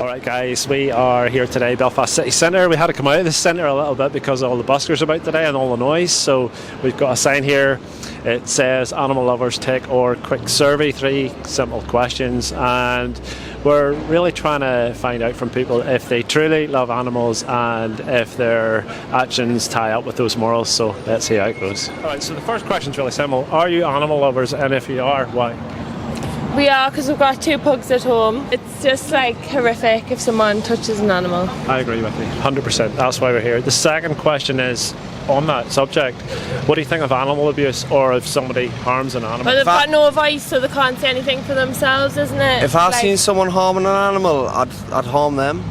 Alright guys, we are here today, Belfast City Centre. We had to come out of the centre a little bit because of all the buskers about today and all the noise. So we've got a sign here. It says animal lovers take our quick survey, 3 simple questions, and we're really trying to find out from people if they truly love animals and if their actions tie up with those morals. So let's see how it goes. Alright, so the first question is really simple. Are you animal lovers, and if you are, why? We are, because we've got 2 pugs at home. It's just like horrific if someone touches an animal. I agree with you, 100%. That's why we're here. The second question is, on that subject, what do you think of animal abuse, or if somebody harms an animal? But they've got no voice, so they can't say anything for themselves, isn't it? If I seen someone harming an animal, I'd harm them.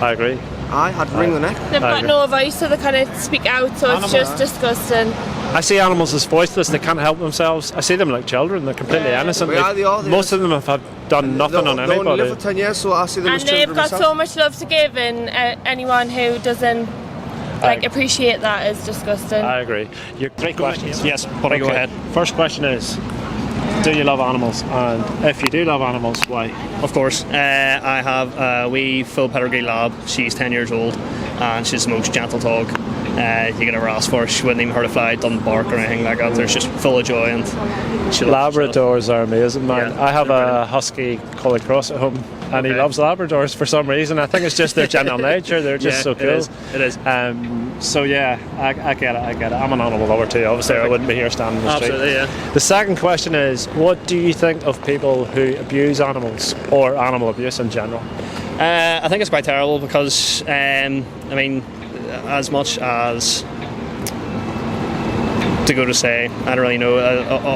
I agree. I'd wring the neck. They've got no voice, so they can't speak out, so it's just disgusting. I see animals as voiceless, they can't help themselves. I see them like children, they're completely innocent. They are. Most of them have done nothing on anybody. They only live for 10 years, so I see them as children. And they've got so much love to give, and anyone who doesn't appreciate that is disgusting. I agree. Your 3 questions. Yes, but go ahead. First question is, do you love animals? And if you do love animals, why? Of course. I have a wee full pedigree lab. She's 10 years old and she's the most gentle dog you could ever ask for. She wouldn't even hurt a fly, doesn't bark or anything like that. They're just full of joy, and she loves Labradors are amazing, man. Yeah, I have a brilliant. husky Collie Cross at home, and he loves Labradors for some reason. I think it's just their general nature. They're just so cool. It is. So yeah, I get it. I'm an animal lover too. Obviously, I wouldn't be here standing in the street. Absolutely, yeah. The second question is, what do you think of people who abuse animals, or animal abuse in general? I think it's quite terrible because, as much as to go to say, I don't really know,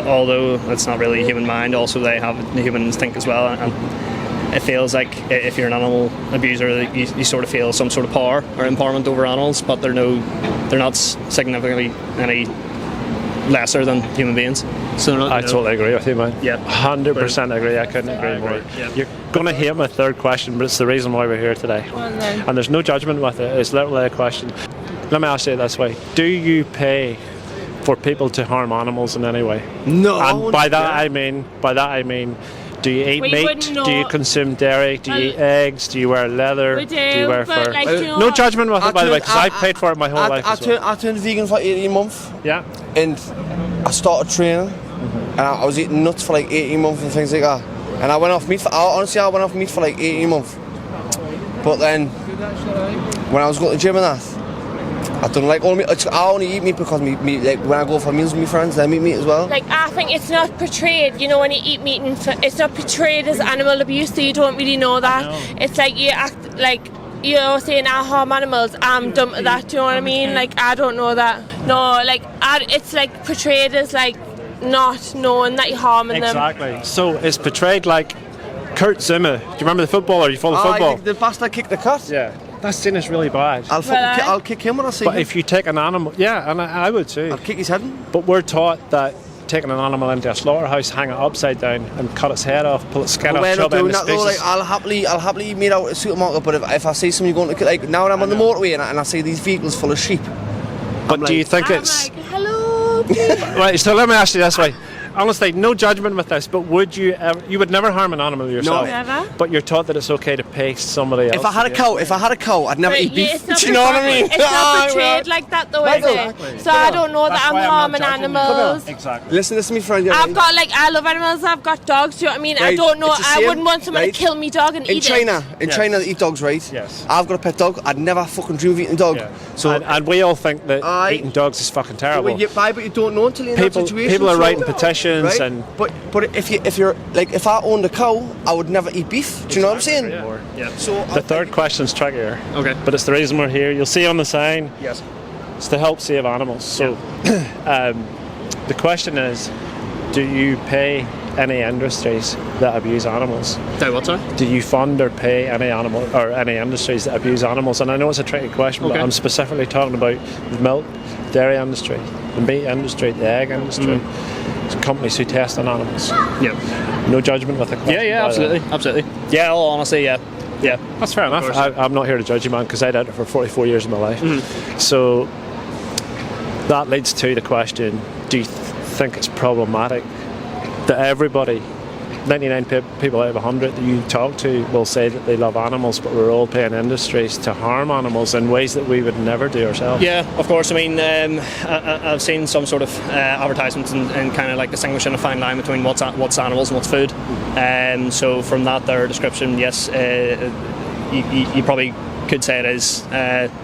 although it's not really human mind, also they have human instinct as well, and it feels like if you're an animal abuser, you sort of feel some sort of power or empowerment over animals, but they're not significantly any lesser than human beings. So I totally agree with you, man. Yeah, 100% agree. I couldn't agree more. Yeah. You're going to hate my third question, but it's the reason why we're here today. And there's no judgment with it. It's literally a question. Let me ask you it this way: do you pay for people to harm animals in any way? No. And by that I mean, do you eat meat? Do you consume dairy? Do you eat eggs? Do you wear leather? We do you wear fur? like, No judgment with it, by the way, because I paid for it my whole life. I turned vegan for 18 months. Yeah. And I started training, and I was eating nuts for like 18 months and things like that. And I went off meat I went off meat for like 18 months. But then, when I was going to the gym and that, I don't like all meat. I only eat meat because like when I go for meals with my friends, they eat meat as well. Like, I think it's not portrayed, when you eat meat, it's not portrayed as animal abuse, so you don't really know that. It's like you act like you're saying I harm animals, I'm dumb to that, do you know what I mean? Like, I don't know that. No, like, it's like portrayed as like not knowing that you're harming them. Exactly. So it's portrayed like Kurt Zuma. Do you remember the footballer? You follow football? The bastard kicked the cut. Yeah. That scene is really bad. I'll kick him when I see him. But if you take an animal, yeah, and I would too. I'll kick his head in. But we're taught that taking an animal into a slaughterhouse, hang it upside down, and cut its head off, pull its skin off, chop it into pieces. Like, I'll happily eat meat out at a supermarket. But if I see somebody going to, like, now when I'm on the motorway and I see these vehicles full of sheep. But do you think it's like, hello, please. right? So let me ask you this way. Honestly, no judgment with this, but would you ever, you would never harm an animal yourself. No, never. But you're taught that it's okay to pay somebody else. If I had a cow, I'd never eat beef. Do you know what I mean? It's not portrayed like that though, is it? So I don't know that I'm harming animals. Exactly. Listen to me, friend. I love animals, I've got dogs, do you know what I mean? I don't know, I wouldn't want someone to kill me dog and eat it. In China they eat dogs, right? Yes. I've got a pet dog, I'd never fucking dream of eating a dog. Yeah. So and we all think that eating dogs is fucking terrible. But you don't know until you're in that situation. People are writing petitions, right? and but if you're like, if I owned a cow, I would never eat beef. Do you know what I'm saying? Yeah. So the third question's trickier. Okay. But it's the reason we're here. You'll see on the sign. Yes. It's to help save animals. So the question is, do you pay any industries that abuse animals? What, sorry? Do you fund or pay any animal or any industries that abuse animals? And I know it's a tricky question, but I'm specifically talking about the milk, dairy industry, the meat industry, the egg industry, companies who test on animals. Yeah. No judgment with the question. Yeah, absolutely. Yeah, all honesty, yeah. That's fair enough. I'm not here to judge you, man, because I did it for 44 years of my life. So that leads to the question: do you think it's problematic that everybody 99 people out of 100 that you talk to will say that they love animals, but we're all paying industries to harm animals in ways that we would never do ourselves. Yeah, of course. I mean, I've seen some sort of advertisements and kind of like distinguishing a fine line between what's animals and what's food. So from that there description, yes, you probably could say it is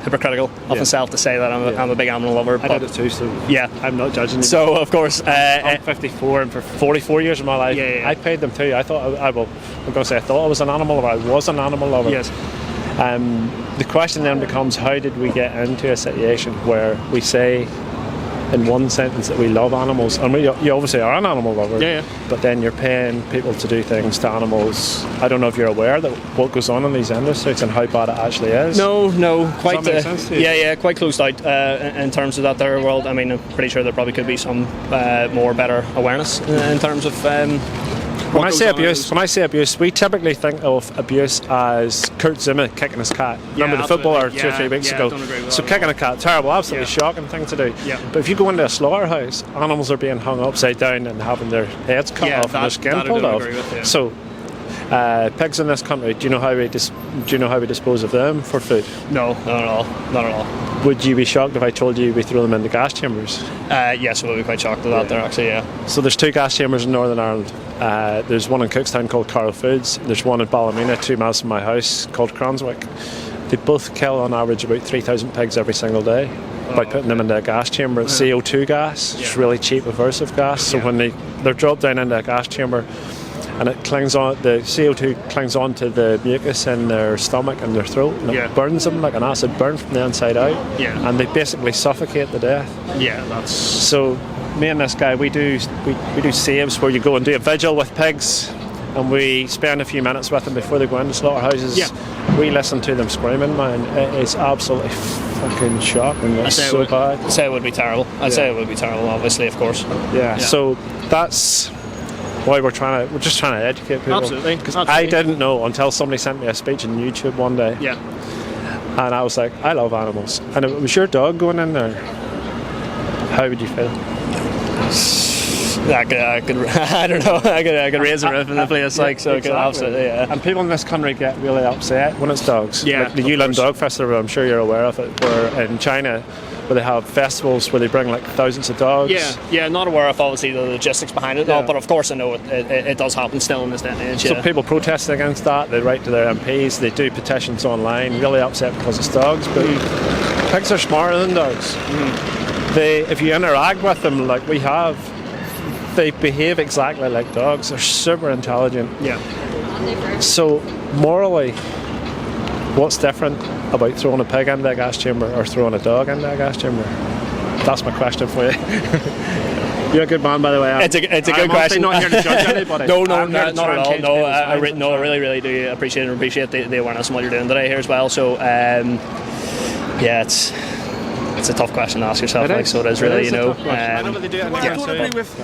hypocritical of myself to say that I'm a big animal lover. I did it too, so yeah, I'm not judging you. So of course, I'm 54, and for 44 years of my life, I paid them too. I thought I thought I was an animal lover. I was an animal lover. Yes. The question then becomes, how did we get into a situation where we say in one sentence that we love animals, and you obviously are an animal lover, but then you're paying people to do things to animals. I don't know if you're aware that what goes on in these industries and how bad it actually is. No, quite. Does that make sense to you? Quite closed out in terms of that there world. I mean, I'm pretty sure there probably could be some more better awareness in terms of. When I say abuse, we typically think of abuse as Kurt Zuma kicking his cat. Remember the footballer 2 or 3 weeks ago? So kicking a cat, terrible, absolutely shocking thing to do. Yeah. But if you go into a slaughterhouse, animals are being hung upside down and having their heads cut off and their skin pulled off. So pigs in this country, do you know how we dispose of them for food? No, not at all. Would you be shocked if I told you we throw them into gas chambers? Yes, I would be quite shocked at that there actually, yeah. So there's 2 gas chambers in Northern Ireland. There's one in Cookstown called Carroll Foods. There's one in Ballymena, 2 miles from my house, called Cranswick. They both kill on average about 3,000 pigs every single day by putting them into a gas chamber. It's CO2 gas. It's really cheap aversive gas. So when they're dropped down into a gas chamber, and it clings on, the CO2 clings onto the mucus in their stomach and their throat, and it burns them like an acid burn from the inside out, and they basically suffocate to death. So me and this guy, we do saves where you go and do a vigil with pigs, and we spend a few minutes with them before they go into slaughterhouses. We listen to them screaming, man. It is absolutely fucking shocking. It's so bad. I'd say it would be terrible. Say it would be terrible, obviously, of course. So that's why we're just trying to educate people. Absolutely. Because I didn't know until somebody sent me a speech on YouTube one day. And I was like, I love animals. And if it was your dog going in there, how would you feel? I don't know. I could raise a roof in the place, absolutely. And people in this country get really upset when it's dogs. Like the Yulin Dog Festival, I'm sure you're aware of it, where in China, where they have festivals where they bring like thousands of dogs. Not aware of obviously the logistics behind it, but of course I know it does happen still in this day and age. So people protest against that. They write to their MPs. They do petitions online. Really upset because it's dogs, but pigs are smarter than dogs. If you interact with them like we have, they behave exactly like dogs. They're super intelligent. So morally, what's different about throwing a pig into a gas chamber or throwing a dog into a gas chamber? That's my question for you. You're a good man, by the way. It's a good question. I'm not here to judge anybody. No, not at all. No, I really do appreciate the awareness and what you're doing today here as well. So, it's a tough question to ask yourself. So it is really, What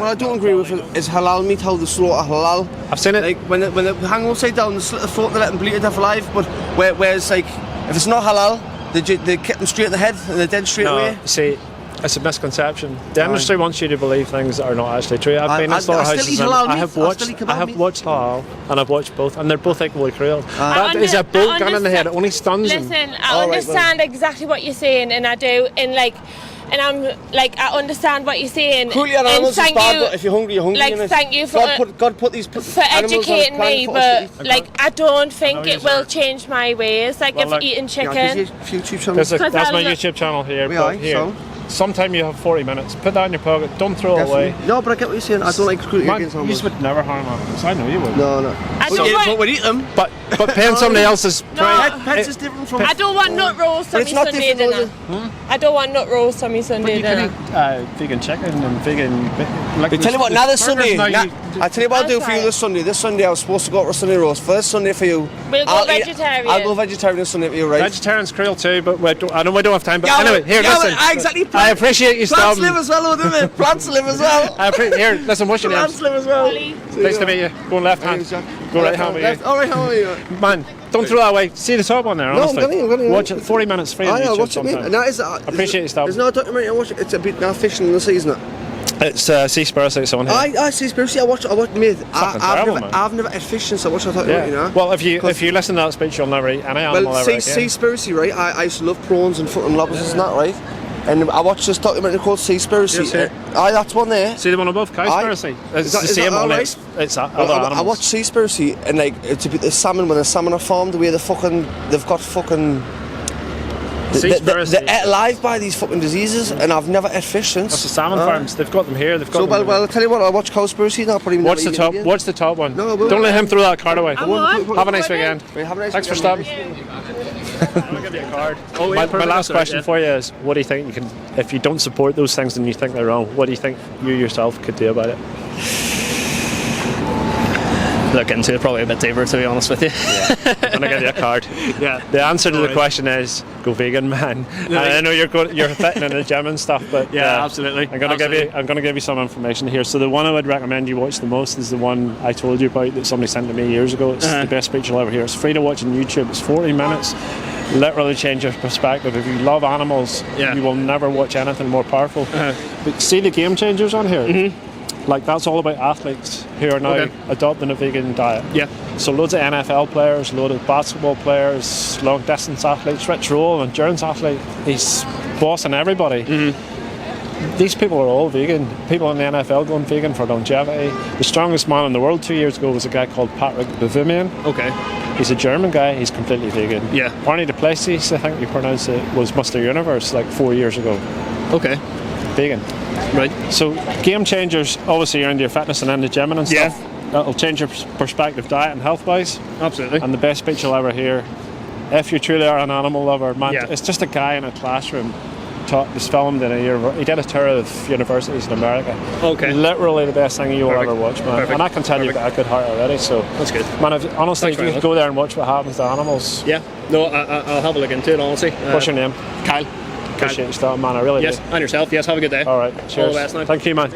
I don't agree with is halal meat, how they slaughter halal. I've seen it. Like when they hang upside down, they slit the throat and they let them bleed to death alive. But whereas like if it's not halal, they kick them straight in the head and they're dead straight away. See, it's a misconception. The industry wants you to believe things that are not actually true. I've been in slaughterhouses and I have watched halal and I've watched both, and they're both equally cruel. That is a bolt gun in the head. It only stuns them. Listen, I understand exactly what you're saying, and I do, and I'm like, I understand what you're saying. Cruelty on animals is bad, but if you're hungry, you're hungry. Like, thank you for God put these for educating me, but I don't think it will change my ways. Like, if eating chicken. That's my YouTube channel here. Sometime you have 40 minutes. Put that in your pocket. Don't throw it away. No, but I get what you're saying. I don't like cruelty against animals. You would never harm animals. I know you would. No. But we'd eat them. But paying somebody else's pets is different from. I don't want nut roast on my Sunday dinner. I don't want nut roast on my Sunday dinner. Vegan chicken and vegan. I tell you what, now this Sunday. I tell you what I'll do for you this Sunday. This Sunday I was supposed to go for Sunday roast. For this Sunday for you, we'll go vegetarian. I'll go vegetarian this Sunday for you, right? Vegetarian's cruel too, but I know we don't have time. But anyway, here, listen. Exactly. I appreciate you stopping. Plants live as well, don't they? Plants live as well. Here, listen, what's your name? Plants live as well. Nice to meet you. Go left hand. Go right hand with you. All right hand with you. Man, don't throw that away. See the top on there, honestly. No, I'm going to watch it. 40 minutes free on YouTube watch it, mate. sometime. Appreciate you stopping. There's no documentary I watch it. It's a bit now fishing in the sea, isn't it? It's Seaspiracy, it's on here. I see Spirity. I watch, mate. Terrible, man. I've never had fish since I watched. I thought, you know. Well, if you listen to that speech, you'll never eat any animal ever again. Seaspiracy, right? I used to love prawns and fucking lobsters and that, right? And I watched this documentary called Seaspiracy. Yes, here. That's one there. See the one above, Cowspiracy? It's the same one. Right? It's other animals. I watched Seaspiracy, and like to be the salmon, when the salmon are farmed, the way they've got fucking. They're ate alive by these fucking diseases, and I've never had fish since. That's the salmon farms. They've got them here. They've got so them well, I'll tell you what. I watch Cowspiracy now. Probably. What's the top? What's the top one? No, don't let him throw that card away. Have a nice weekend. Thanks for stopping. I'll give you a card. My last question for you is: what do you think you can, if you don't support those things and you think they're wrong, what do you think you yourself could do about it? Look into it probably a bit deeper, to be honest with you. Yeah. I'm gonna give you a card. Yeah. The answer to the question is go vegan, man. And I know you're fitting in the gym and stuff, but absolutely. I'm gonna give you some information here. So the one I would recommend you watch the most is the one I told you about that somebody sent to me years ago. It's the best speech you'll ever hear. It's free to watch on YouTube. It's 40 minutes. Literally change your perspective. If you love animals, you will never watch anything more powerful. But see the game changers on here. Like that's all about athletes who are now adopting a vegan diet. Yeah. So loads of NFL players, loads of basketball players, long distance athletes. Rich Roll, endurance athlete. He's bossing everybody. These people are all vegan. People in the NFL going vegan for longevity. The strongest man in the world 2 years ago was a guy called Patrick Bavimian. Okay. He's a German guy. He's completely vegan. Yeah. Arnie Duplessis, I think you pronounce it, was Mr. Universe like 4 years ago. Okay. Vegan. Right. So game changers, obviously you're into your fitness and into gym and stuff. That'll change your perspective diet and health wise. Absolutely. And the best speech you'll ever hear, if you truly are an animal lover, man, it's just a guy in a classroom. Was filmed in he did a tour of universities in America. Okay. Literally the best thing you'll ever watch, man. Perfect. And I can tell you've got a good heart already, so that's good. Man, honestly, if you could go there and watch what happens to animals. Yeah. No, I'll have a look into it, honestly. What's your name? Kyle. Appreciate your stuff, man. I really do. Yes, and yourself. Yes, have a good day. All right. Cheers. All the best now. Thank you, man.